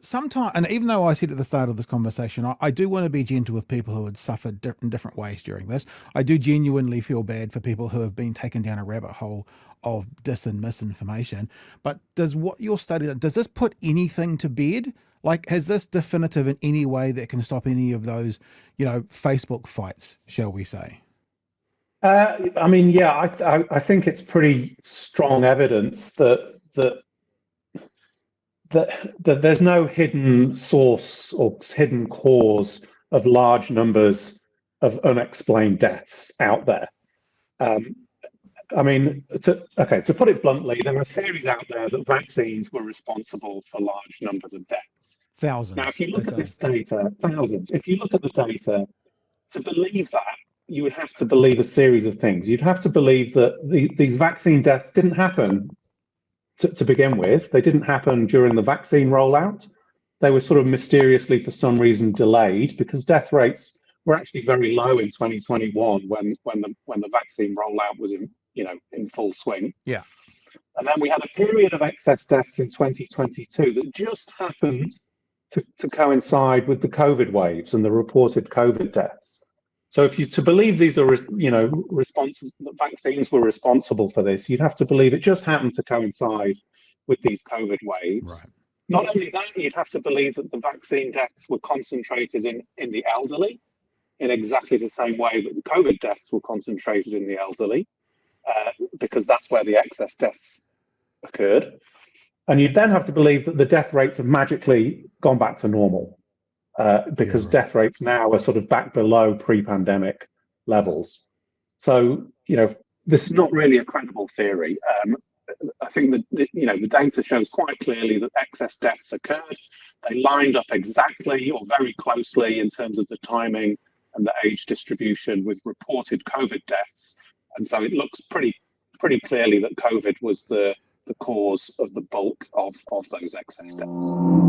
sometimes, and even though I said at the start of this conversation, I do want to be gentle with people who had suffered in different ways during this. I do genuinely feel bad for people who have been taken down a rabbit hole of dis and misinformation. But does what your study, does this put anything to bed? Like, has this definitive in any way that can stop any of those, Facebook fights, shall we say? I mean, yeah, I think it's pretty strong evidence that there's no hidden source or hidden cause of large numbers of unexplained deaths out there. Um, I mean, to put it bluntly, there are theories out there that vaccines were responsible for large numbers of deaths. Now, if Thousands, you they look at say. this data, thousands, if you look at the data, to believe that, you would have to believe a series of things. You'd have to believe that these vaccine deaths didn't happen to begin with. They didn't happen during the vaccine rollout. They were sort of mysteriously, for some reason, delayed because death rates were actually very low in 2021 when the vaccine rollout was in full swing. Yeah. And then we had a period of excess deaths in 2022 that just happened to coincide with the COVID waves and the reported COVID deaths. So if you to believe these are, that vaccines were responsible for this, you'd have to believe it just happened to coincide with these COVID Right. waves. Not only that, you'd have to believe that the vaccine deaths were concentrated in the elderly in exactly the same way that the COVID deaths were concentrated in the elderly, because that's where the excess deaths occurred. And you'd then have to believe that the death rates have magically gone back to normal, because Right. death rates now are sort of back below pre-pandemic levels. So, this is not really a credible theory. I think that the data shows quite clearly that excess deaths occurred. They lined up exactly or very closely in terms of the timing and the age distribution with reported COVID deaths, and so it looks pretty clearly that COVID was the cause of the bulk of those excess deaths.